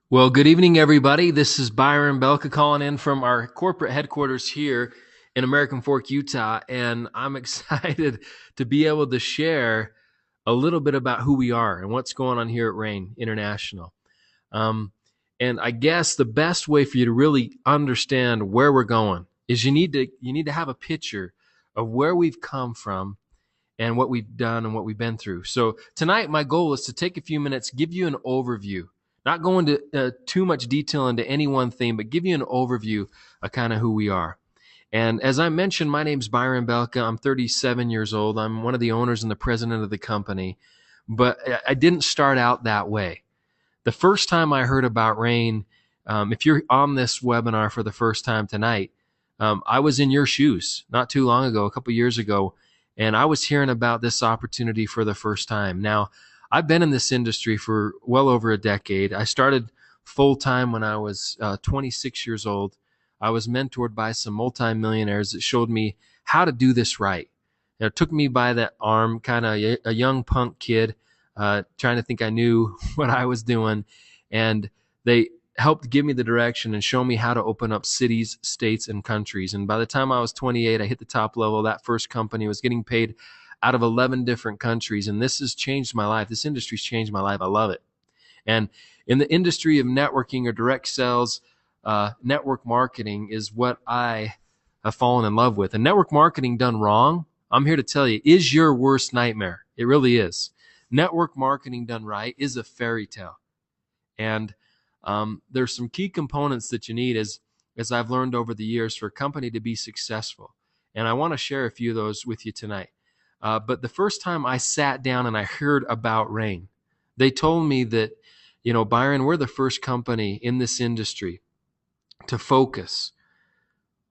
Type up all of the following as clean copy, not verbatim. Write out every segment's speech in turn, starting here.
Well, good evening, everybody. This is Byron Belka calling in from our corporate headquarters here in American Fork, Utah, and I'm excited to be able to share a little bit about who we are and what's going on here at Rain International. Um, and I guess the best way for you to really understand where we're going is you need to have a picture of where we've come from and what we've done and what we've been through. So tonight, my goal is to take a few minutes, give you an overview, not go into too much detail into any one thing, but give you an overview of kind of who we are. And as I mentioned, my name's Byron Belka. I'm 37 years old. I'm one of the owners and the president of the company, but I didn't start out that way. The first time I heard about Rain, if you're on this webinar for the first time tonight, I was in your shoes not too long ago, a couple years ago, and I was hearing about this opportunity for the first time. Now, I've been in this industry for well over a decade. I started full time when I was 26 years old. I was mentored by some multimillionaires that showed me how to do this right. It took me by the arm, kind of a young punk kid, trying to think I knew what I was doing. And they helped give me the direction and show me how to open up cities, states, and countries. And by the time I was 28, I hit the top level. That first company was getting paid out of 11 different countries. And this has changed my life. This industry's changed my life. I love it. And in the industry of networking or direct sales, network marketing is what I have fallen in love with. And network marketing done wrong, I'm here to tell you, is your worst nightmare. It really is. Network marketing done right is a fairy tale. And there's some key components that you need as I've learned over the years for a company to be successful. And I want to share a few of those with you tonight. But the first time I sat down and I heard about Rain, they told me that, Byron, we're the first company in this industry to focus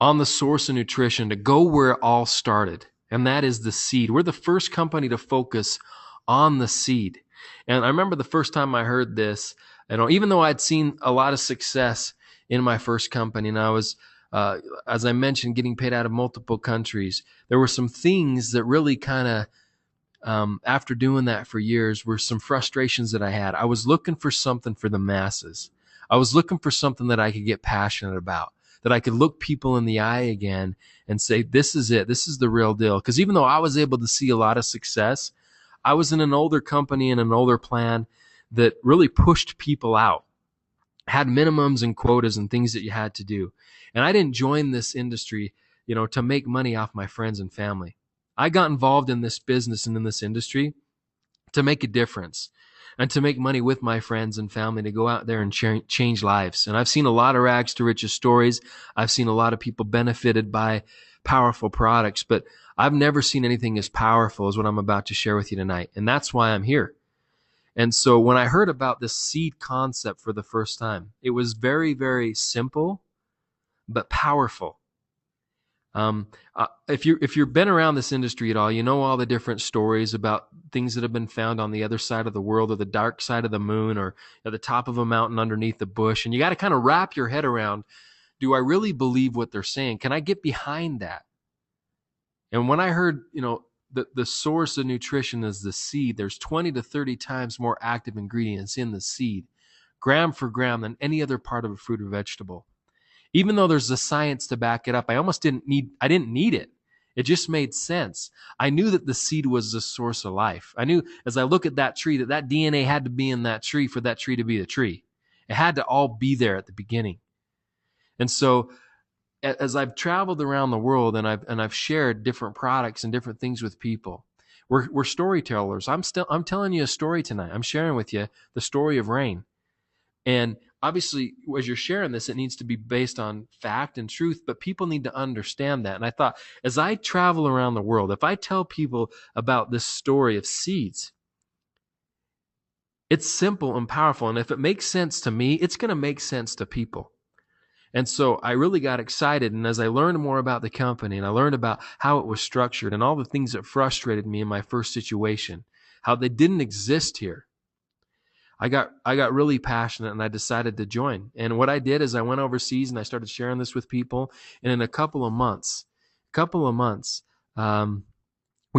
on the source of nutrition, to go where it all started, and that is the seed. We're the first company to focus on the seed. And I remember the first time I heard this, even though I'd seen a lot of success in my first company, and I was, as I mentioned, getting paid out of multiple countries, there were some things that really kind of, after doing that for years, were some frustrations that I had. I was looking for something for the masses. I was looking for something that I could get passionate about, that I could look people in the eye again and say, this is it. This is the real deal. Because even though I was able to see a lot of success, I was in an older company and an older plan that really pushed people out, had minimums and quotas and things that you had to do. And I didn't join this industry, to make money off my friends and family. I got involved in this business and in this industry to make a difference and to make money with my friends and family, to go out there and change lives. And I've seen a lot of rags to riches stories. I've seen a lot of people benefited by powerful products, but I've never seen anything as powerful as what I'm about to share with you tonight. And that's why I'm here. And so when I heard about this seed concept for the first time, it was very, very simple, but powerful. If you've been around this industry at all, you know all the different stories about things that have been found on the other side of the world, or the dark side of the moon, or at the top of a mountain underneath the bush. And you got to kind of wrap your head around, do I really believe what they're saying? Can I get behind that? And when I heard, the source of nutrition is the seed, there's 20 to 30 times more active ingredients in the seed, gram for gram, than any other part of a fruit or vegetable. Even though there's the science to back it up, I didn't need it. It just made sense. I knew that the seed was the source of life. I knew as I look at that tree that DNA had to be in that tree for that tree to be the tree. It had to all be there at the beginning. And so as I've traveled around the world and I've shared different products and different things with people, we're storytellers. I'm telling you a story tonight. I'm sharing with you the story of Rain. And obviously, as you're sharing this, it needs to be based on fact and truth, but people need to understand that. And I thought, as I travel around the world, if I tell people about this story of seeds, it's simple and powerful. And if it makes sense to me, it's going to make sense to people. And so I really got excited. And as I learned more about the company and I learned about how it was structured and all the things that frustrated me in my first situation, how they didn't exist here, I got really passionate and I decided to join. And what I did is I went overseas and I started sharing this with people. And in a couple of months, we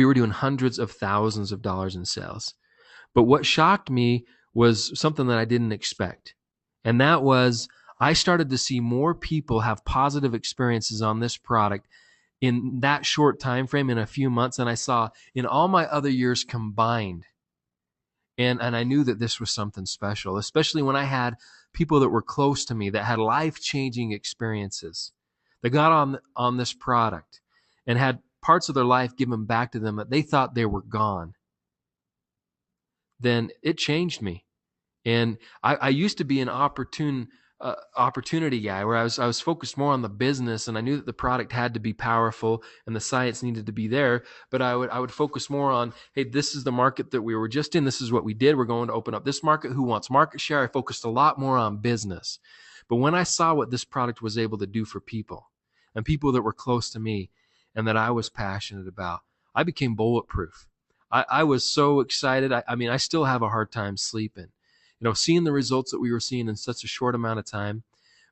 were doing hundreds of thousands of dollars in sales. But what shocked me was something that I didn't expect. And that was, I started to see more people have positive experiences on this product in that short time frame, in a few months, than I saw in all my other years combined. And I knew that this was something special, especially when I had people that were close to me that had life-changing experiences that got on this product and had parts of their life given back to them that they thought they were gone. Then it changed me. And I used to be an opportunity guy, where I was focused more on the business, and I knew that the product had to be powerful and the science needed to be there. But I would focus more on, hey, this is the market that we were just in. This is what we did. We're going to open up this market. Who wants market share? I focused a lot more on business. But when I saw what this product was able to do for people, and people that were close to me and that I was passionate about, I became bulletproof. I was so excited. I mean, I still have a hard time sleeping, seeing the results that we were seeing in such a short amount of time.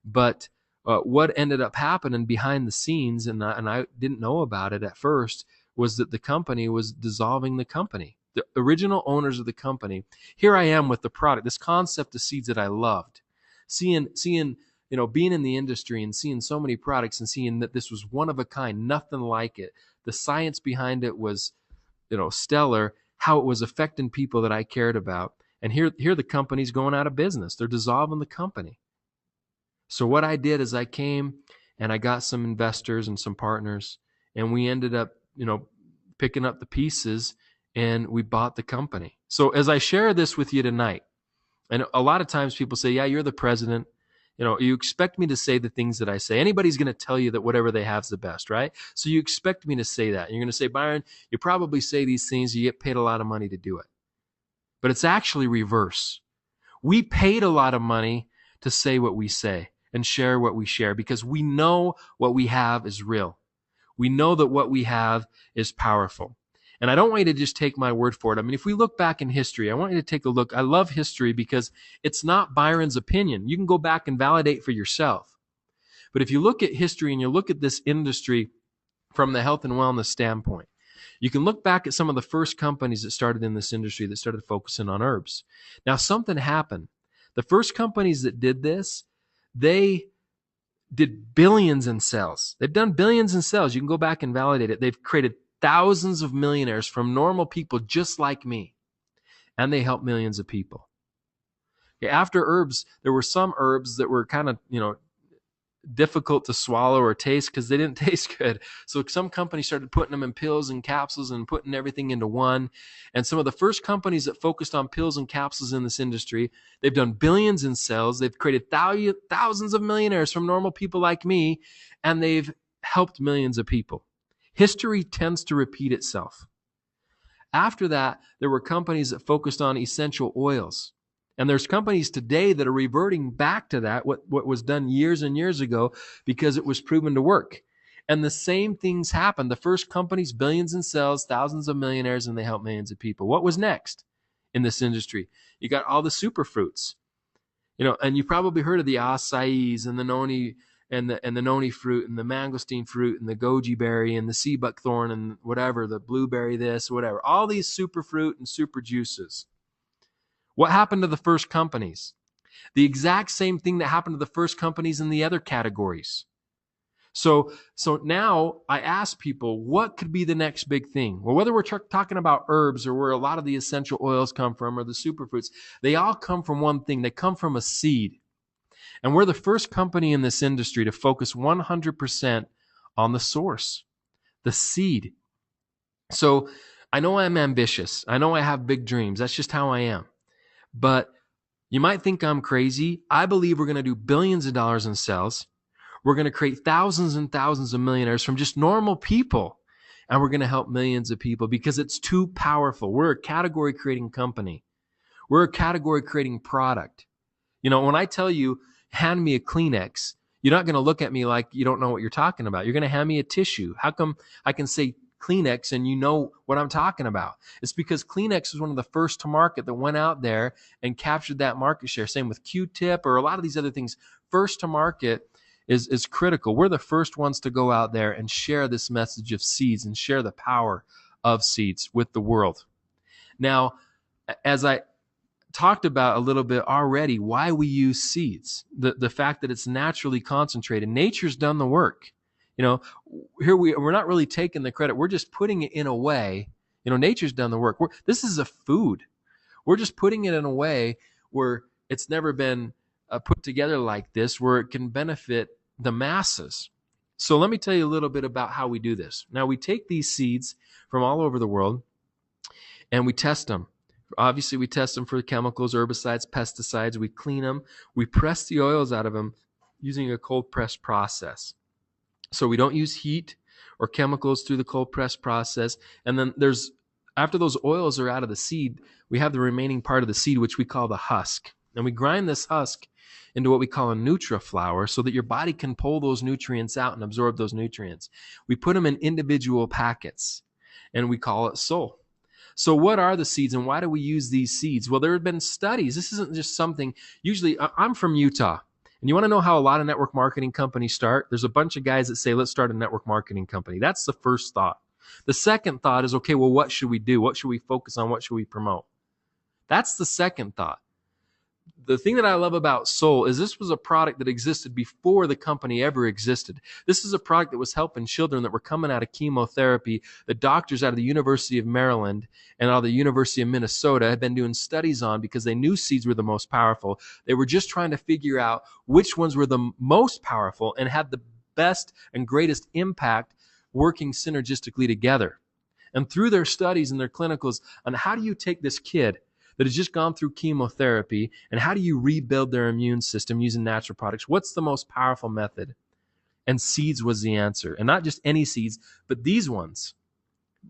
But what ended up happening behind the scenes, and I didn't know about it at first, was that the company was dissolving the company. The original owners of the company. Here I am with the product, this concept of seeds that I loved, seeing being in the industry and seeing so many products and seeing that this was one of a kind, nothing like it. The science behind it was, stellar, how it was affecting people that I cared about. And here the company's going out of business. They're dissolving the company. So what I did is I came and I got some investors and some partners, and we ended up, picking up the pieces, and we bought the company. So as I share this with you tonight, and a lot of times people say, yeah, you're the president. You expect me to say the things that I say. Anybody's going to tell you that whatever they have is the best, right? So you expect me to say that. And you're going to say, Byron, you probably say these things, you get paid a lot of money to do it. But it's actually reverse. We paid a lot of money to say what we say and share what we share, because we know what we have is real. We know that what we have is powerful. And I don't want you to just take my word for it. I mean, if we look back in history, I want you to take a look. I love history because it's not Byron's opinion. You can go back and validate for yourself. But if you look at history and you look at this industry from the health and wellness standpoint, you can look back at some of the first companies that started in this industry that started focusing on herbs. Now, something happened. The first companies that did this, they did billions in sales. They've done billions in sales. You can go back and validate it. They've created thousands of millionaires from normal people just like me, and they help millions of people. Okay, after herbs, there were some herbs that were kind of, difficult to swallow or taste because they didn't taste good. So some companies started putting them in pills and capsules and putting everything into one. And some of the first companies that focused on pills and capsules in this industry, they've done billions in sales. They've created thousands of millionaires from normal people like me, and they've helped millions of people. History tends to repeat itself. After that, there were companies that focused on essential oils. And there's companies today that are reverting back to that, what was done years and years ago, because it was proven to work. And the same things happened. The first companies, billions in sales, thousands of millionaires, and they helped millions of people. What was next in this industry? You got all the superfruits. And you probably heard of the acais and the noni and the noni fruit and the mangosteen fruit and the goji berry and the sea buckthorn and whatever, the blueberry this, whatever. All these superfruit and super juices. What happened to the first companies? The exact same thing that happened to the first companies in the other categories. So now I ask people, what could be the next big thing? Well, whether we're talking about herbs or where a lot of the essential oils come from or the superfruits, they all come from one thing. They come from a seed. And we're the first company in this industry to focus 100% on the source, the seed. So I know I'm ambitious. I know I have big dreams. That's just how I am. But you might think I'm crazy. I believe we're going to do billions of dollars in sales. We're going to create thousands and thousands of millionaires from just normal people. And we're going to help millions of people because it's too powerful. We're a category creating company. We're a category creating product. When I tell you, hand me a Kleenex, you're not going to look at me like you don't know what you're talking about. You're going to hand me a tissue. How come I can say Kleenex and you know what I'm talking about? It's because Kleenex was one of the first to market that went out there and captured that market share. Same with Q-tip or a lot of these other things. First to market is critical. We're the first ones to go out there and share this message of seeds and share the power of seeds with the world. Now, as I talked about a little bit already why we use seeds. The fact that it's naturally concentrated. Nature's done the work. Here we're not really taking the credit. We're just putting it in a way. Nature's done the work. This is a food. We're just putting it in a way where it's never been put together like this, where it can benefit the masses. So let me tell you a little bit about how we do this. Now, we take these seeds from all over the world and we test them. Obviously, we test them for chemicals, herbicides, pesticides. We clean them. We press the oils out of them using a cold press process. So we don't use heat or chemicals through the cold press process. And then after those oils are out of the seed, we have the remaining part of the seed, which we call the husk. And we grind this husk into what we call a NutriFlour so that your body can pull those nutrients out and absorb those nutrients. We put them in individual packets and we call it Soul. So what are the seeds and why do we use these seeds? Well, there have been studies. This isn't just something, usually I'm from Utah. And you want to know how a lot of network marketing companies start? There's a bunch of guys that say, let's start a network marketing company. That's the first thought. The second thought is, okay, well, what should we do? What should we focus on? What should we promote? That's the second thought. The thing that I love about Soul is this was a product that existed before the company ever existed. This is a product that was helping children that were coming out of chemotherapy. The doctors out of the University of Maryland and out of the University of Minnesota had been doing studies on because they knew seeds were the most powerful. They were just trying to figure out which ones were the most powerful and had the best and greatest impact working synergistically together. And through their studies and their clinicals on how do you take this kid that has just gone through chemotherapy and how do you rebuild their immune system using natural products? What's the most powerful method? And seeds was the answer. And not just any seeds, but these ones.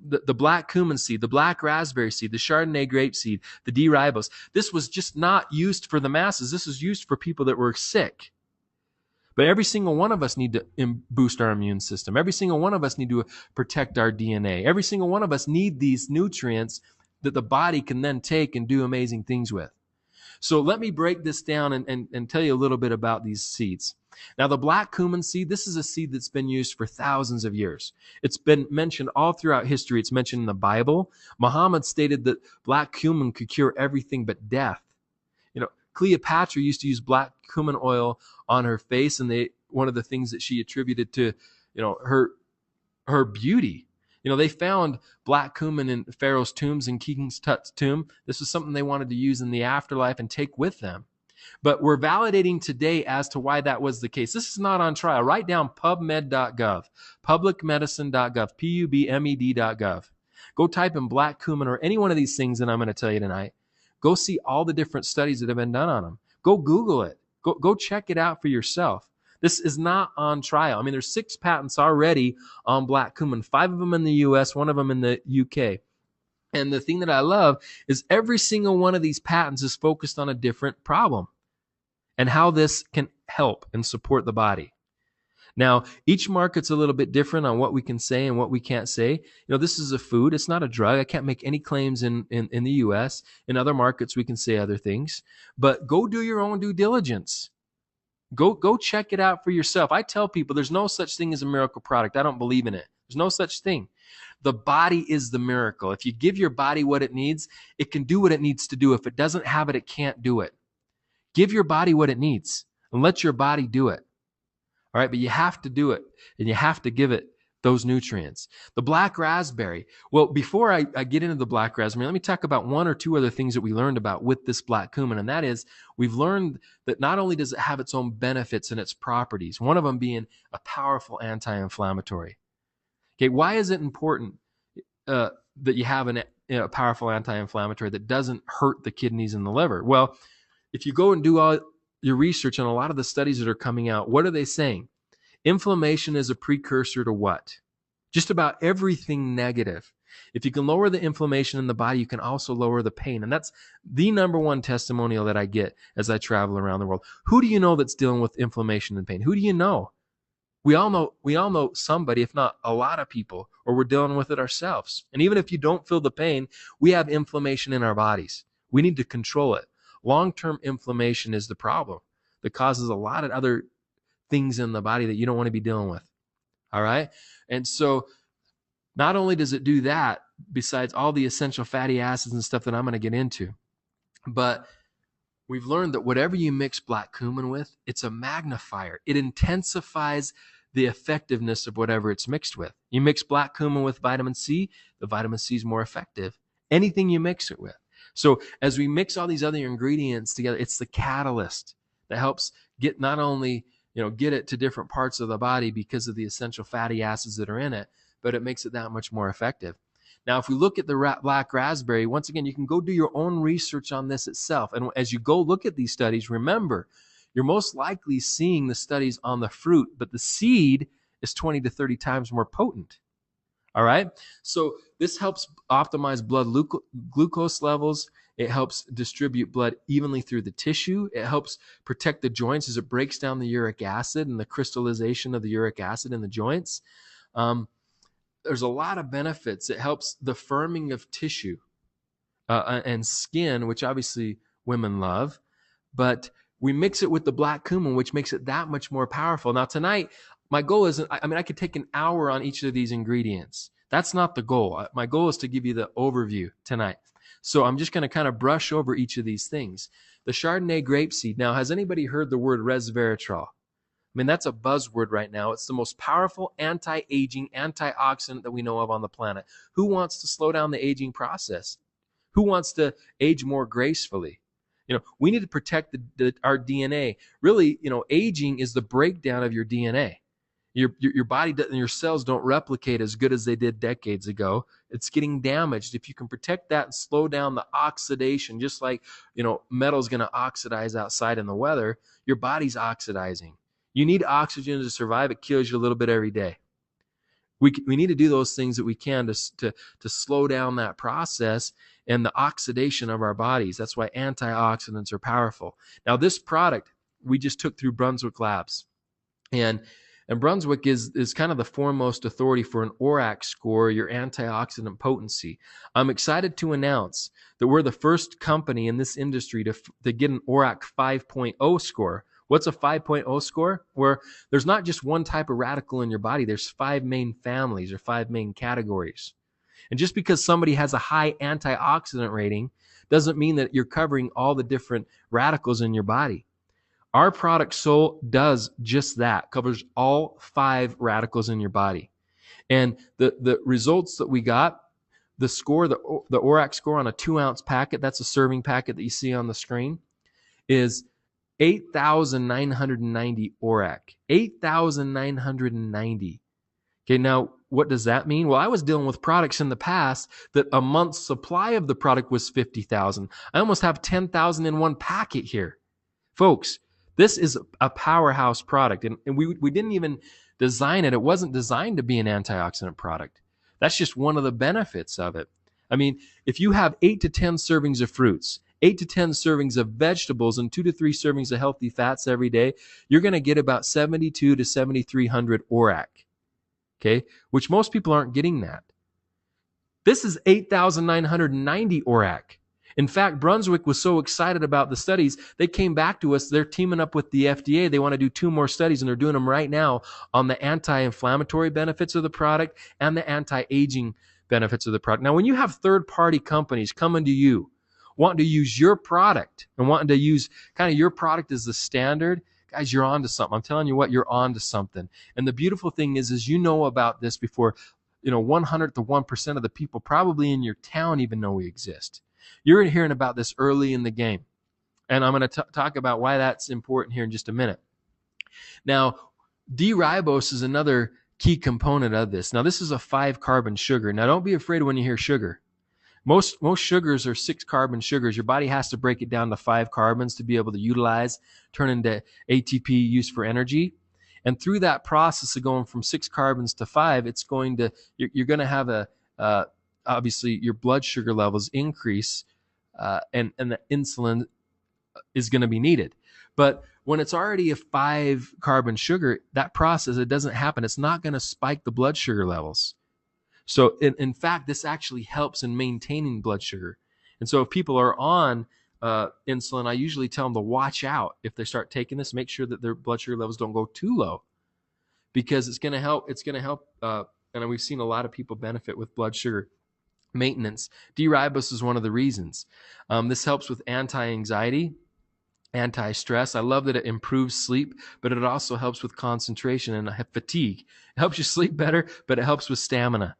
The black cumin seed, the black raspberry seed, the Chardonnay grape seed, the D-ribose. This was just not used for the masses. This was used for people that were sick. But every single one of us need to boost our immune system. Every single one of us need to protect our DNA. Every single one of us need these nutrients that the body can then take and do amazing things with. So let me break this down and tell you a little bit about these seeds. Now, the black cumin seed, this is a seed that's been used for thousands of years. It's been mentioned all throughout history. It's mentioned in the Bible. Muhammad stated that black cumin could cure everything but death. Cleopatra used to use black cumin oil on her face, and one of the things that she attributed to, her beauty. They found black cumin in Pharaoh's tombs and King Tut's tomb. This was something they wanted to use in the afterlife and take with them. But we're validating today as to why that was the case. This is not on trial. Write down pubmed.gov, publicmedicine.gov, pubmed.gov. Go type in black cumin or any one of these things that I'm going to tell you tonight. Go see all the different studies that have been done on them. Go Google it. Go check it out for yourself. This is not on trial. I mean, there's 6 patents already on black cumin, 5 of them in the US, 1 of them in the UK. And the thing that I love is every single one of these patents is focused on a different problem and how this can help and support the body. Now, each market's a little bit different on what we can say and what we can't say. This is a food. It's not a drug. I can't make any claims in the U.S. In other markets, we can say other things. But go do your own due diligence. Go check it out for yourself. I tell people there's no such thing as a miracle product. I don't believe in it. There's no such thing. The body is the miracle. If you give your body what it needs, it can do what it needs to do. If it doesn't have it, it can't do it. Give your body what it needs and let your body do it. All right, but you have to do it, and you have to give it those nutrients. The black raspberry. Well, before I get into the black raspberry, let me talk about 1 or 2 other things that we learned about with this black cumin, and that is we've learned that not only does it have its own benefits and its properties, one of them being a powerful anti-inflammatory. Okay, why is it important that you have a powerful anti-inflammatory that doesn't hurt the kidneys and the liver? Well, if you go and do all your research on a lot of the studies that are coming out, what are they saying? Inflammation is a precursor to what? Just about everything negative. If you can lower the inflammation in the body, you can also lower the pain. And that's the number one testimonial that I get as I travel around the world. Who do you know that's dealing with inflammation and pain? Who do you know? We all know somebody, if not a lot of people, or we're dealing with it ourselves. And even if you don't feel the pain, we have inflammation in our bodies. We need to control it. Long-term inflammation is the problem that causes a lot of other things in the body that you don't want to be dealing with. All right? And so not only does it do that, besides all the essential fatty acids and stuff that I'm going to get into, But we've learned that whatever you mix black cumin with, it's a magnifier. It intensifies the effectiveness of whatever it's mixed with. You mix black cumin with vitamin C, the vitamin C is more effective. Anything you mix it with. So as we mix all these other ingredients together, it's the catalyst that helps get not only, get it to different parts of the body because of the essential fatty acids that are in it, but it makes it that much more effective. Now, if we look at the black raspberry, once again, you can go do your own research on this itself. And as you go look at these studies, remember, you're most likely seeing the studies on the fruit, but the seed is 20 to 30 times more potent. All right. So this helps optimize blood glucose levels. It helps distribute blood evenly through the tissue. It helps protect the joints as it breaks down the uric acid and the crystallization of the uric acid in the joints. There's a lot of benefits. It helps the firming of tissue and skin, which obviously women love. But we mix it with the black cumin, which makes it that much more powerful. Now, tonight, my goal isn't, I could take an hour on each of these ingredients. That's not the goal. My goal is to give you the overview tonight. So I'm just going to kind of brush over each of these things. The Chardonnay grapeseed. Now, has anybody heard the word resveratrol? That's a buzzword right now. It's the most powerful anti-aging antioxidant that we know of on the planet. Who wants to slow down the aging process? Who wants to age more gracefully? We need to protect our DNA. Really, aging is the breakdown of your DNA. Your body and your cells don't replicate as good as they did decades ago. It's getting damaged. If you can protect that and slow down the oxidation, just like metal's going to oxidize outside in the weather, your body's oxidizing. You need oxygen to survive. It kills you a little bit every day. We need to do those things that we can to slow down that process and the oxidation of our bodies. That's why antioxidants are powerful. Now, this product we just took through Brunswick Labs. And Brunswick is kind of the foremost authority for an ORAC score, your antioxidant potency. I'm excited to announce that we're the first company in this industry to get an ORAC 5.0 score. What's a 5.0 score? Where there's not just one type of radical in your body. There's 5 main families or 5 main categories. And just because somebody has a high antioxidant rating doesn't mean that you're covering all the different radicals in your body. Our product SOL does just that, covers all 5 radicals in your body. And the results that we got, the score, the ORAC score on a 2-ounce packet, that's a serving packet that you see on the screen, is 8,990 ORAC. 8,990. Okay, now what does that mean? Well, I was dealing with products in the past that a month's supply of the product was 50,000. I almost have 10,000 in one packet here. Folks, this is a powerhouse product, and we didn't even design it. It wasn't designed to be an antioxidant product. That's just one of the benefits of it. If you have 8 to 10 servings of fruits, 8 to 10 servings of vegetables, and 2 to 3 servings of healthy fats every day, you're going to get about 72 to 7,300 ORAC, okay? Which most people aren't getting that. This is 8,990 ORAC. In fact, Brunswick was so excited about the studies, they came back to us. They're teaming up with the FDA. They want to do 2 more studies, and they're doing them right now on the anti-inflammatory benefits of the product and the anti-aging benefits of the product. Now, when you have third-party companies coming to you, wanting to use your product and wanting to use kind of your product as the standard, guys, you're on to something. I'm telling you what, you're on to something. And the beautiful thing is you know about this before 100th to 1% of the people probably in your town even know we exist. You're hearing about this early in the game. And I'm going to talk about why that's important here in just a minute. Now, D-ribose is another key component of this. Now, this is a 5-carbon sugar. Now, don't be afraid when you hear sugar. Most sugars are 6-carbon sugars. Your body has to break it down to 5 carbons to be able to utilize, turn into ATP used for energy. And through that process of going from 6 carbons to 5, you're going to have obviously your blood sugar levels increase, and the insulin is going to be needed. But when it's already a 5-carbon sugar, that process, it doesn't happen. It's not going to spike the blood sugar levels. So in fact, this actually helps in maintaining blood sugar. And so if people are on insulin, I usually tell them to watch out. If they start taking this, make sure that their blood sugar levels don't go too low, because it's going to help. And we've seen a lot of people benefit with blood sugar. maintenance. D-ribose is one of the reasons. This helps with anti-anxiety, anti-stress. I love that it improves sleep, but it also helps with concentration and fatigue. It helps you sleep better, but it helps with stamina.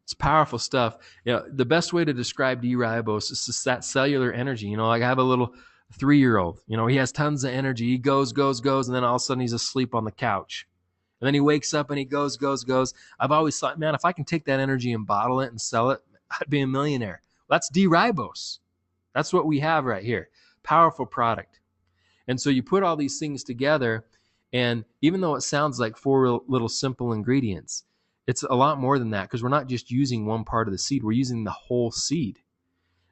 It's powerful stuff. The best way to describe D-ribose is just that cellular energy. Like I have a little 3-year-old. He has tons of energy. He goes, and then all of a sudden he's asleep on the couch. And then he wakes up and he goes. I've always thought, man, if I can take that energy and bottle it and sell it, I'd be a millionaire. That's D-ribose. That's what we have right here. Powerful product. And so you put all these things together, and even though it sounds like 4 little simple ingredients, it's a lot more than that, because we're not just using one part of the seed. We're using the whole seed.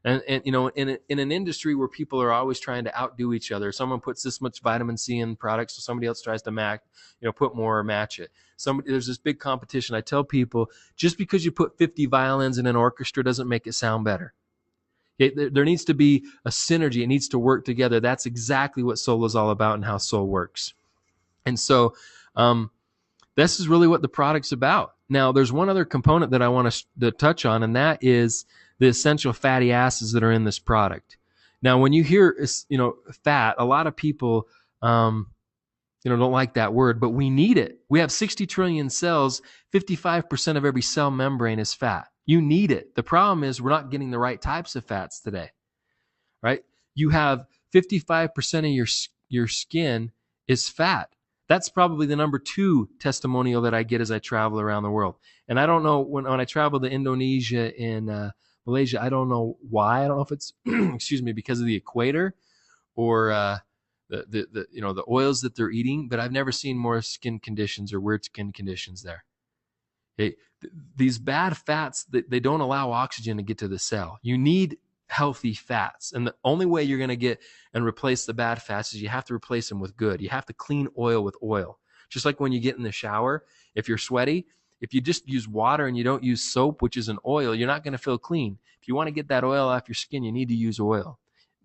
And in an industry where people are always trying to outdo each other, someone puts this much vitamin C in products, so somebody else tries to put more or match it. There's this big competition. I tell people, just because you put 50 violins in an orchestra doesn't make it sound better. There needs to be a synergy. It needs to work together. That's exactly what soul is all about and how soul works. And so this is really what the product's about. Now, there's one other component that I want to touch on, and that is the essential fatty acids that are in this product. Now, when you hear, fat, a lot of people, don't like that word, but we need it. We have 60 trillion cells. 55% of every cell membrane is fat. You need it. The problem is we're not getting the right types of fats today, right? You have 55% of your skin is fat. That's probably the number 2 testimonial that I get as I travel around the world. And I don't know, when I travel to Indonesia and Malaysia, I don't know why. I don't know if it's, because of the equator or the oils that they're eating, but I've never seen more skin conditions or weird skin conditions there. These bad fats, they don't allow oxygen to get to the cell. You need healthy fats. And the only way you're going to get and replace the bad fats is you have to replace them with good. You have to clean oil with oil. Just like when you get in the shower, if you're sweaty, if you just use water and you don't use soap, which is an oil, you're not going to feel clean. If you want to get that oil off your skin, you need to use oil.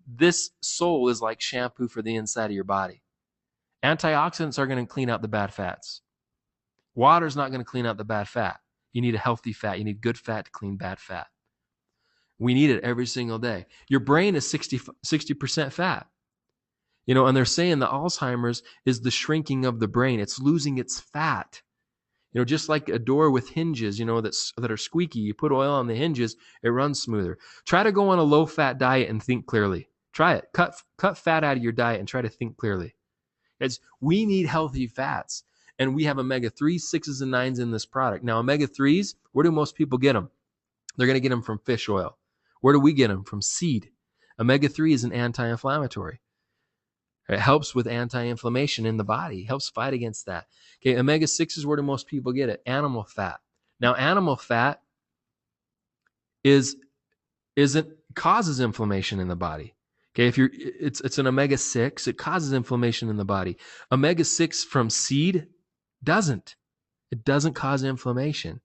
This soul is like shampoo for the inside of your body. Antioxidants are going to clean out the bad fats. Water is not going to clean out the bad fat. You need a healthy fat. You need good fat to clean bad fat. We need it every single day. Your brain is 60% fat. And they're saying the Alzheimer's is the shrinking of the brain. It's losing its fat. Just like a door with hinges, that are squeaky. You put oil on the hinges, it runs smoother. Try to go on a low-fat diet and think clearly. Try it. Cut fat out of your diet and try to think clearly. We need healthy fats. And we have omega-3s, 6s, and 9s in this product. Now, omega-3s, where do most people get them? They're going to get them from fish oil. Where do we get them? From seed. Omega-3 is an anti-inflammatory. It helps with anti-inflammation in the body. It helps fight against that. Okay, omega-6 is where do most people get it? Animal fat. Now, animal fat causes inflammation in the body. Okay, it's an omega-6. It causes inflammation in the body. Omega-6 from seed doesn't. It doesn't cause inflammation.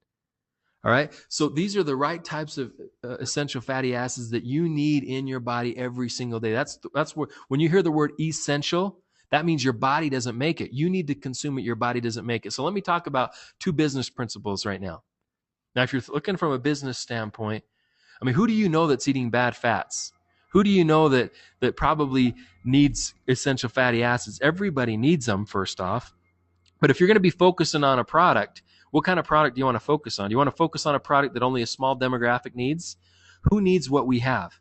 All right. So these are the right types of essential fatty acids that you need in your body every single day. That's where, when you hear the word essential, that means your body doesn't make it. You need to consume it. Your body doesn't make it. So let me talk about 2 business principles right now. Now, if you're looking from a business standpoint, who do you know that's eating bad fats? Who do you know that probably needs essential fatty acids? Everybody needs them, first off. But if you're going to be focusing on a product, what kind of product do you want to focus on? Do you want to focus on a product that only a small demographic needs? Who needs what we have?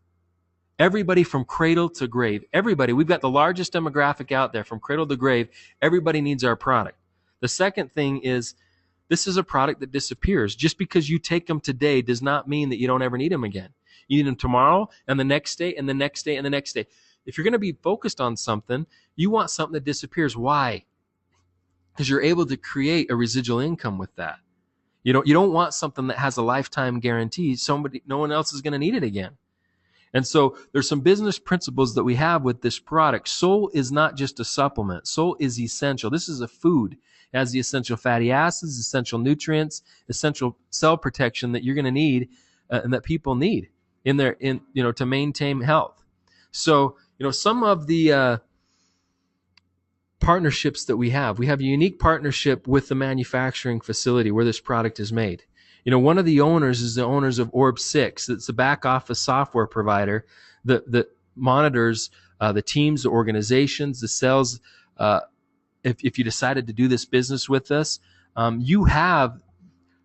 Everybody from cradle to grave. Everybody. We've got the largest demographic out there from cradle to grave. Everybody needs our product. The second thing is, this is a product that disappears. Just because you take them today does not mean that you don't ever need them again. You need them tomorrow and the next day and the next day and the next day. If you're going to be focused on something, you want something that disappears. Why? Because you're able to create a residual income with that. You don't want something that has a lifetime guarantee. No one else is going to need it again. And so there's some business principles that we have with this product. Soul is not just a supplement. Soul is essential. This is a food. It has the essential fatty acids, essential nutrients, essential cell protection that you're going to need and that people need to maintain health. So, some of the partnerships that we have a unique partnership with the manufacturing facility where this product is made. One of the owners is the owners of Orb6. It's a back office software provider that monitors the teams, the organizations, the sales. If you decided to do this business with us, you have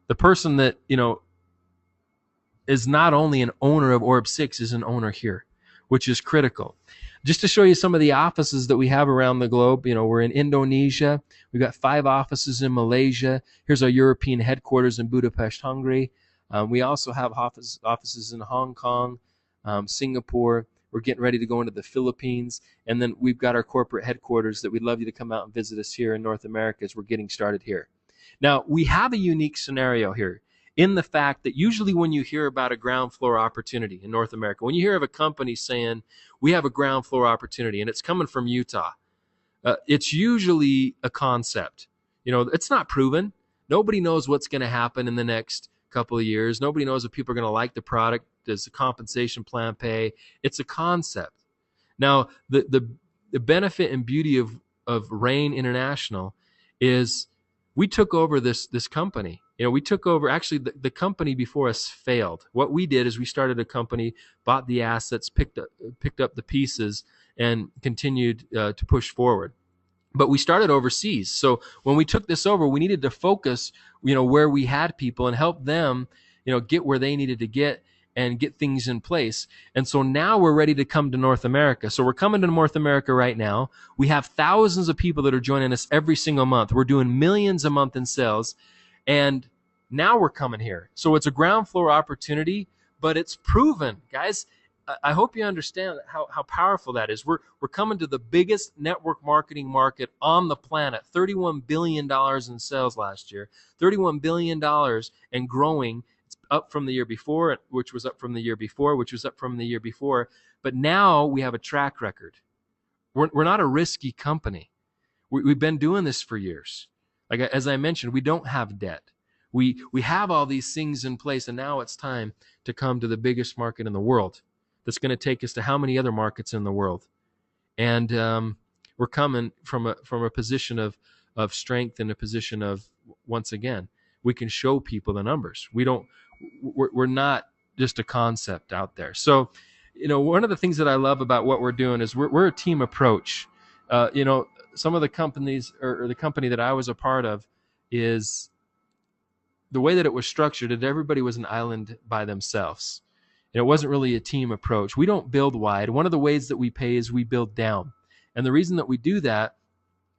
the person that is not only an owner of Orb6, is an owner here, which is critical. Just to show you some of the offices that we have around the globe, we're in Indonesia. We've got 5 offices in Malaysia. Here's our European headquarters in Budapest, Hungary. We also have offices in Hong Kong, Singapore. We're getting ready to go into the Philippines. And then we've got our corporate headquarters that we'd love you to come out and visit us here in North America as we're getting started here. Now, we have a unique scenario here in the fact that usually when you hear about a ground floor opportunity in North America, when you hear of a company saying, we have a ground floor opportunity, and it's coming from Utah, it's usually a concept. It's not proven. Nobody knows what's going to happen in the next couple of years. Nobody knows if people are going to like the product. Does the compensation plan pay? It's a concept. Now, the benefit and beauty of Rain International is we took over this company. We took over, actually, the company before us failed. What we did is we started a company, bought the assets, picked up the pieces, and continued to push forward. But we started overseas. So when we took this over, we needed to focus, where we had people and help them, get where they needed to get and get things in place. And so now we're ready to come to North America. So we're coming to North America right now. We have thousands of people that are joining us every single month. We're doing millions a month in sales. And now we're coming here. So it's a ground floor opportunity, but it's proven, guys. I hope you understand how powerful that is. We're coming to the biggest network marketing market on the planet. $31 billion in sales last year. $31 billion and growing. It's up from the year before, which was up from the year before, which was up from the year before. But now we have a track record. We're not a risky company. We've been doing this for years. Like, as I mentioned, we don't have debt. We have all these things in place, and now it's time to come to the biggest market in the world. That's going to take us to how many other markets in the world? And we're coming from a position of strength and a position of, once again, we can show people the numbers. We're not just a concept out there. So, one of the things that I love about what we're doing is we're a team approach. Some of the companies or the company that I was a part of is the way that it was structured, that everybody was an island by themselves. It wasn't really a team approach. We don't build wide. One of the ways that we pay is we build down. And the reason that we do that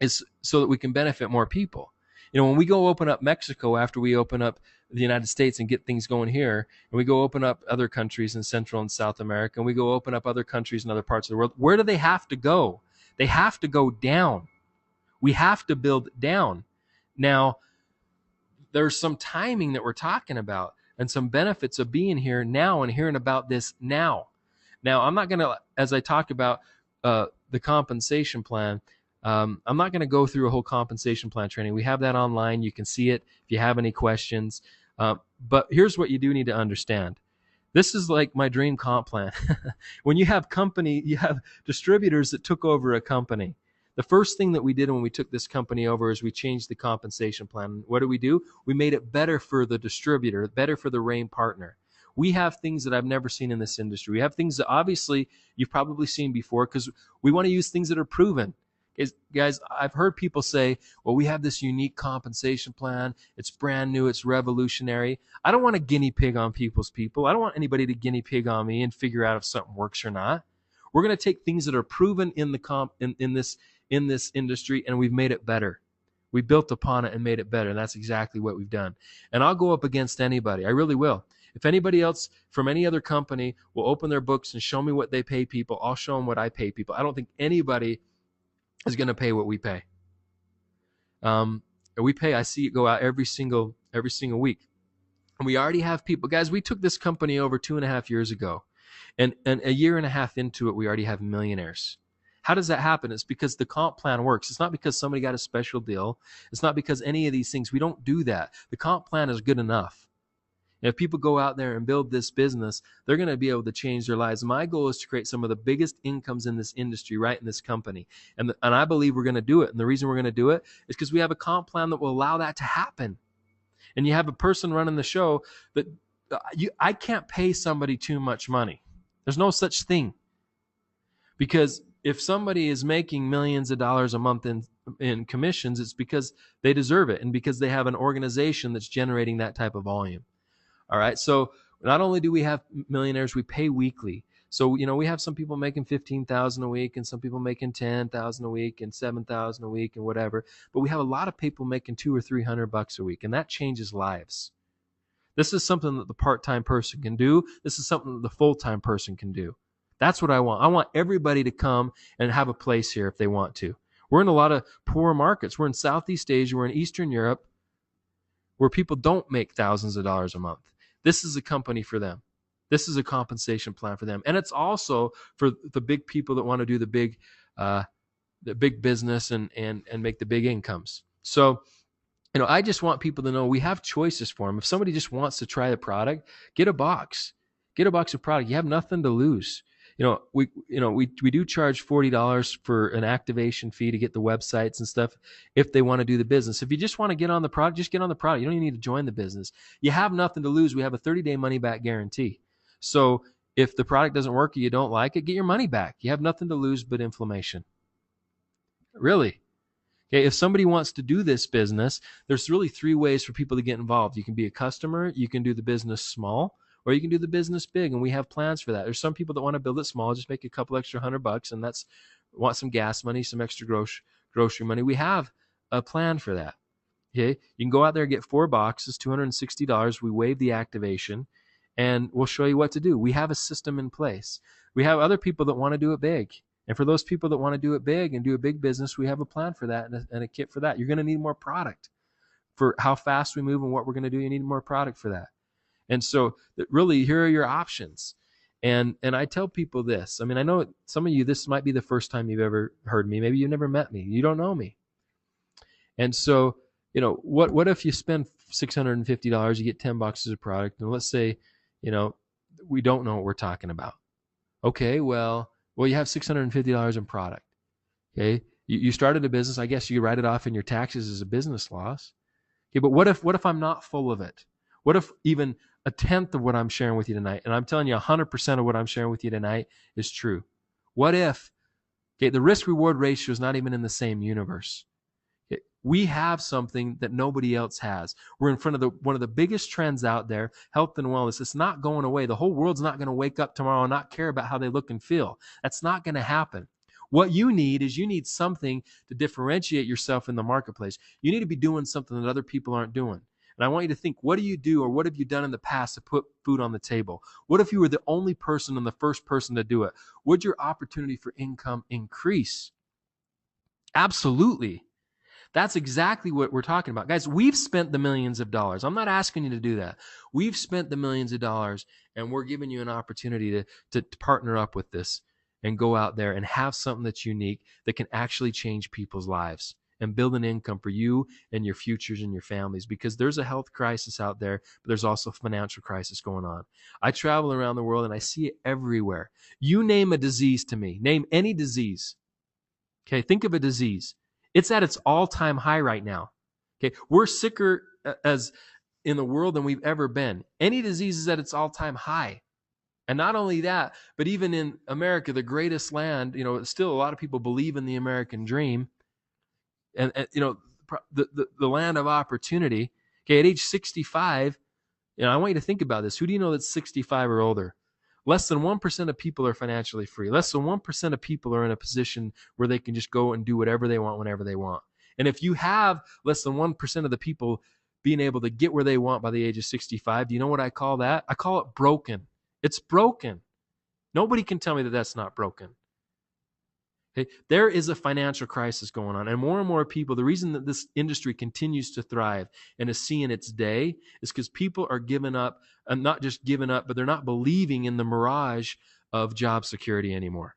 is so that we can benefit more people. When we go open up Mexico after we open up the United States and get things going here, and we go open up other countries in Central and South America, and we go open up other countries in other parts of the world, where do they have to go? They have to go down. We have to build down. Now, there's some timing that we're talking about and some benefits of being here now and hearing about this now. Now, I'm not going to, as I talk about the compensation plan, I'm not going to go through a whole compensation plan training. We have that online. You can see it if you have any questions. But here's what you do need to understand. This is like my dream comp plan. When you have distributors that took over a company. The first thing that we did when we took this company over is we changed the compensation plan. What do? We made it better for the distributor, better for the Rain partner. We have things that I've never seen in this industry. We have things that obviously you've probably seen before because we want to use things that are proven. Guys, I've heard people say, well, we have this unique compensation plan. It's brand new. It's revolutionary. I don't want to guinea pig on people. I don't want anybody to guinea pig on me and figure out if something works or not. We're going to take things that are proven in this industry, and we've made it better. We built upon it and made it better, and that's exactly what we've done. And I'll go up against anybody. I really will. If anybody else from any other company will open their books and show me what they pay people, I'll show them what I pay people. I don't think anybody is going to pay what we pay. We pay, I see it go out every single week. And we already have people. Guys, we took this company over 2.5 years ago. And a year and a half into it, we already have millionaires. How does that happen? It's because the comp plan works. It's not because somebody got a special deal. It's not because any of these things. We don't do that. The comp plan is good enough. And if people go out there and build this business, they're going to be able to change their lives. My goal is to create some of the biggest incomes in this industry right in this company. And I believe we're going to do it. And the reason we're going to do it is because we have a comp plan that will allow that to happen. and you have a person running the show, but I can't pay somebody too much money. There's no such thing. Because if somebody is making millions of dollars a month in commissions, it's because they deserve it and because they have an organization that's generating that type of volume. All right. So not only do we have millionaires, we pay weekly. So, we have some people making 15,000 a week and some people making 10,000 a week and 7,000 a week and whatever. But we have a lot of people making $200 or $300 a week, and that changes lives. This is something that the part-time person can do. This is something that the full-time person can do. That's what I want. I want everybody to come and have a place here if they want to. We're in a lot of poor markets. We're in Southeast Asia. We're in Eastern Europe where people don't make thousands of dollars a month. This is a company for them. This is a compensation plan for them. And it's also for the big people that want to do the big business and make the big incomes. So, I just want people to know we have choices for them. If somebody just wants to try the product, get a box. Get a box of product. You have nothing to lose. We do charge $40 for an activation fee to get the websites and stuff if they want to do the business. If you just want to get on the product, just get on the product. You don't even need to join the business. You have nothing to lose. We have a 30-day money-back guarantee. So if the product doesn't work or you don't like it, get your money back. You have nothing to lose but inflammation. Really. Okay, if somebody wants to do this business, there's really 3 ways for people to get involved. You can be a customer, you can do the business small, or you can do the business big, and we have plans for that. There's some people that want to build it small, just make a couple extra $100, and want some gas money, some extra grocery money. We have a plan for that. Okay, you can go out there and get 4 boxes, $260. We waive the activation, and we'll show you what to do. We have a system in place. We have other people that want to do it big. And for those people that want to do it big and do a big business, we have a plan for that and a kit for that. You're going to need more product for how fast we move and what we're going to do. You need more product for that. And so really, here are your options. And I tell people this. I mean, I know some of you, this might be the first time you've ever heard me. Maybe you've never met me. You don't know me. And so, what if you spend $650, you get 10 boxes of product, and let's say, we don't know what we're talking about. Okay, well, you have $650 in product. Okay, you started a business. I guess you write it off in your taxes as a business loss. Okay, but what if I'm not full of it? What if even a tenth of what I'm sharing with you tonight, and I'm telling you 100% of what I'm sharing with you tonight is true? What if, the risk-reward ratio is not even in the same universe? Okay, we have something that nobody else has. We're in front of one of the biggest trends out there, health and wellness. It's not going away. The whole world's not going to wake up tomorrow and not care about how they look and feel. That's not going to happen. What you need something to differentiate yourself in the marketplace. You need to be doing something that other people aren't doing. And I want you to think, what do you do or what have you done in the past to put food on the table? What if you were the only person and the first person to do it? Would your opportunity for income increase? Absolutely. That's exactly what we're talking about. Guys, we've spent the millions of dollars. I'm not asking you to do that. We've spent the millions of dollars, and we're giving you an opportunity to partner up with this and go out there and have something that's unique that can actually change people's lives and build an income for you and your futures and your families, because there's a health crisis out there, but there's also a financial crisis going on. I travel around the world and I see it everywhere. You name a disease to me. Name any disease. Okay, think of a disease. It's at its all-time high right now. Okay, we're sicker as in the world than we've ever been. Any disease is at its all-time high. And not only that, but even in America, the greatest land, still a lot of people believe in the American dream. And the land of opportunity. Okay, at age 65, I want you to think about this. Who do you know that's 65 or older? Less than 1% of people are financially free. Less than 1% of people are in a position where they can just go and do whatever they want whenever they want. And if you have less than 1% of the people being able to get where they want by the age of 65, do you know what I call that? I call it broken. It's broken. Nobody can tell me that that's not broken. Okay? There is a financial crisis going on, and more people, the reason that this industry continues to thrive and is seeing its day is because people are giving up, and not just giving up, but they're not believing in the mirage of job security anymore.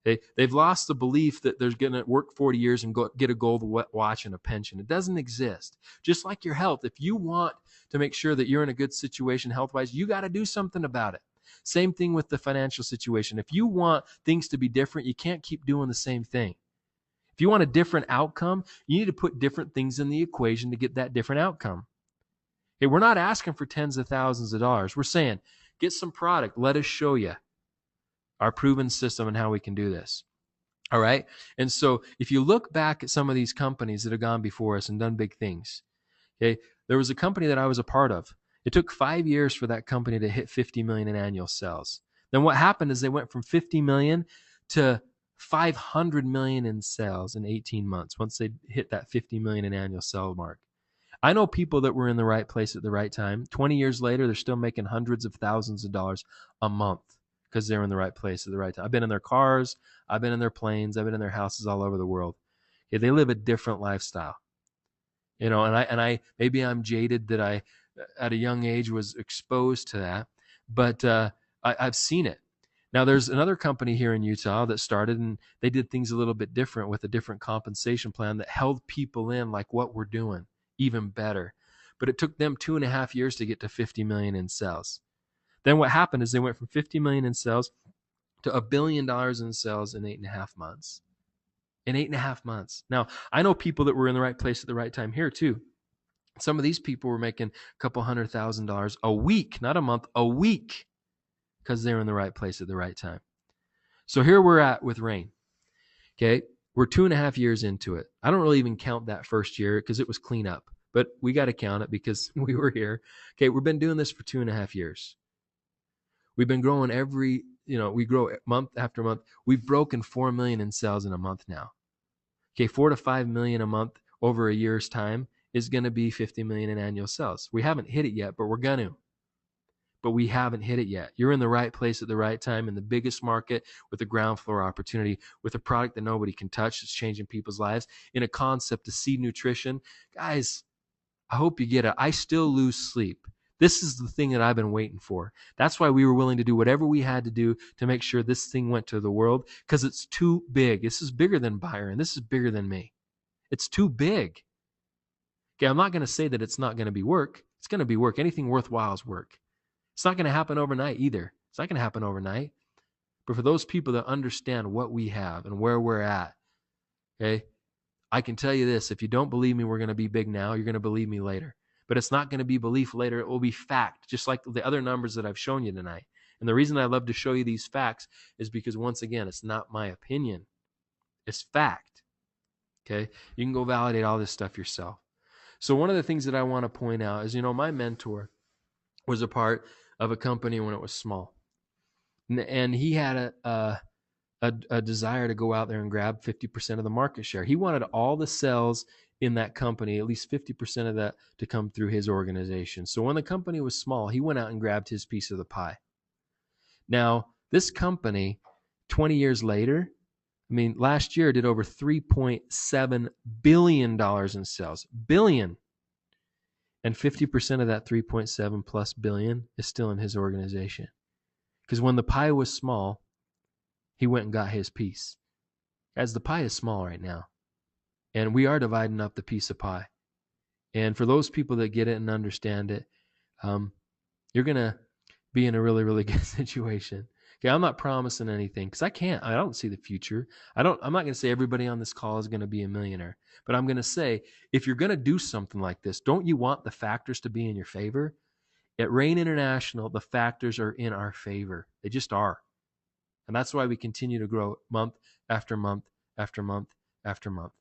They've lost the belief that they're going to work 40 years and get a gold watch and a pension. It doesn't exist. Just like your health, if you want to make sure that you're in a good situation health-wise, you got to do something about it. Same thing with the financial situation. If you want things to be different, you can't keep doing the same thing. If you want a different outcome, you need to put different things in the equation to get that different outcome. Okay, we're not asking for tens of thousands of dollars. We're saying, get some product. Let us show you our proven system and how we can do this. All right. And so if you look back at some of these companies that have gone before us and done big things, okay, there was a company that I was a part of. It took 5 years for that company to hit 50 million in annual sales. Then what happened is they went from 50 million to 500 million in sales in 18 months once they hit that 50 million in annual sale mark. I know people that were in the right place at the right time. 20 years later, they're still making hundreds of thousands of dollars a month because they're in the right place at the right time. I've been in their cars, I've been in their planes, I've been in their houses all over the world. Yeah, they live a different lifestyle. And I maybe I'm jaded that I at a young age was exposed to that, but I've seen it. Now there's another company here in Utah that started and they did things a little bit different with a different compensation plan that held people in like what we're doing even better. But it took them 2.5 years to get to 50 million in sales. Then what happened is they went from 50 million in sales to $1 billion in sales in 8.5 months. In 8.5 months. Now, I know people that were in the right place at the right time here too. Some of these people were making a couple $100,000 a week, not a month, a week, because they were in the right place at the right time. So here we're at with Rain. Okay. We're 2.5 years into it. I don't really even count that first year because it was cleanup, but we got to count it because we were here. Okay. We've been doing this for 2.5 years. We've been growing we grow month after month. We've broken 4 million in sales in a month now. Okay. 4 to 5 million a month over a year's time is going to be 50 million in annual sales. We haven't hit it yet, but we're going to. But we haven't hit it yet. You're in the right place at the right time in the biggest market with a ground floor opportunity with a product that nobody can touch that's changing people's lives in a concept of seed nutrition. Guys, I hope you get it. I still lose sleep. This is the thing that I've been waiting for. That's why we were willing to do whatever we had to do to make sure this thing went to the world because it's too big. This is bigger than Byron. This is bigger than me. It's too big. Okay, I'm not going to say that it's not going to be work. It's going to be work. Anything worthwhile is work. It's not going to happen overnight either. It's not going to happen overnight. But for those people that understand what we have and where we're at, okay, I can tell you this. If you don't believe me, we're going to be big now. You're going to believe me later. But it's not going to be belief later. It will be fact, just like the other numbers that I've shown you tonight. And the reason I love to show you these facts is because, once again, it's not my opinion. It's fact. Okay? You can go validate all this stuff yourself. So one of the things that I want to point out is, my mentor was a part of a company when it was small. And he had a desire to go out there and grab 50% of the market share. He wanted all the sales in that company, at least 50% of that, to come through his organization. So when the company was small, he went out and grabbed his piece of the pie. Now, this company, 20 years later, last year did over $3.7 billion in sales. Billion. And 50% of that 3.7 plus billion is still in his organization. Because when the pie was small, he went and got his piece. As the pie is small right now. And we are dividing up the piece of pie. And for those people that get it and understand it, you're going to be in a really, really good situation. Okay, I'm not promising anything because I can't. I don't see the future. I'm not going to say everybody on this call is going to be a millionaire. But I'm going to say, if you're going to do something like this, don't you want the factors to be in your favor? At Rain International, the factors are in our favor. They just are. And that's why we continue to grow month after month after month after month.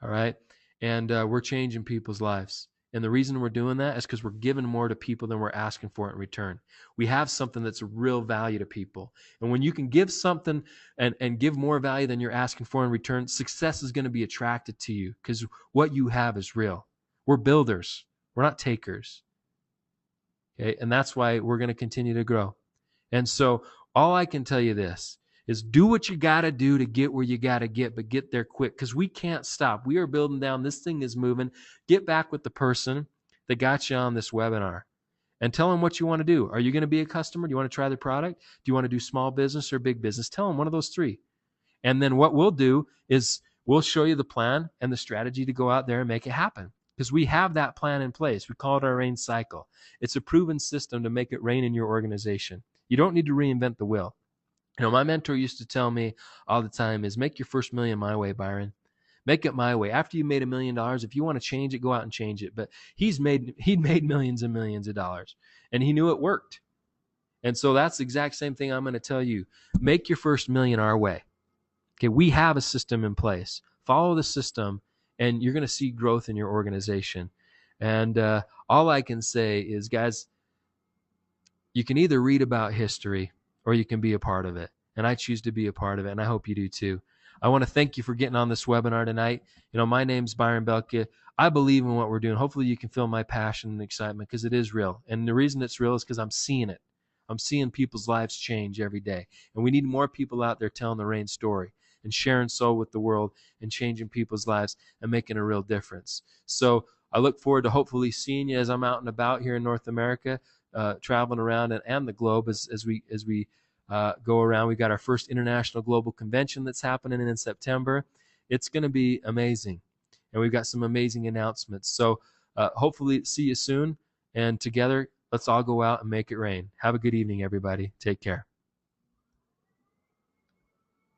All right? And we're changing people's lives. And the reason we're doing that is because we're giving more to people than we're asking for it in return. We have something that's a real value to people. And when you can give something and give more value than you're asking for in return, success is going to be attracted to you because what you have is real. We're builders. We're not takers. Okay? And that's why we're going to continue to grow. And so all I can tell you this is do what you got to do to get where you got to get, but get there quick because we can't stop. We are building down. This thing is moving. Get back with the person that got you on this webinar and tell them what you want to do. Are you going to be a customer? Do you want to try the product? Do you want to do small business or big business? Tell them one of those three. And then what we'll do is we'll show you the plan and the strategy to go out there and make it happen because we have that plan in place. We call it our Rain cycle. It's a proven system to make it rain in your organization. You don't need to reinvent the wheel. My mentor used to tell me all the time is make your first million my way, Byron. Make it my way. After you made $1 million, if you want to change it, go out and change it. But he'd made millions and millions of dollars, and he knew it worked. And so that's the exact same thing I'm going to tell you. Make your first million our way. Okay, we have a system in place. Follow the system, and you're going to see growth in your organization. And all I can say is, guys, you can either read about history or you can be a part of it. And I choose to be a part of it, and I hope you do too. I want to thank you for getting on this webinar tonight. My name's Byron Belka. I believe in what we're doing. Hopefully you can feel my passion and excitement, because it is real. And the reason it's real is because I'm seeing it. I'm seeing people's lives change every day. And we need more people out there telling the Rain story and sharing soul with the world and changing people's lives and making a real difference. So I look forward to hopefully seeing you as I'm out and about here in North America, traveling around and the globe as we go around. We got our first International Global Convention that's happening in September. It's going to be amazing. And we've got some amazing announcements. So hopefully see you soon. And together, let's all go out and make it rain. Have a good evening, everybody. Take care.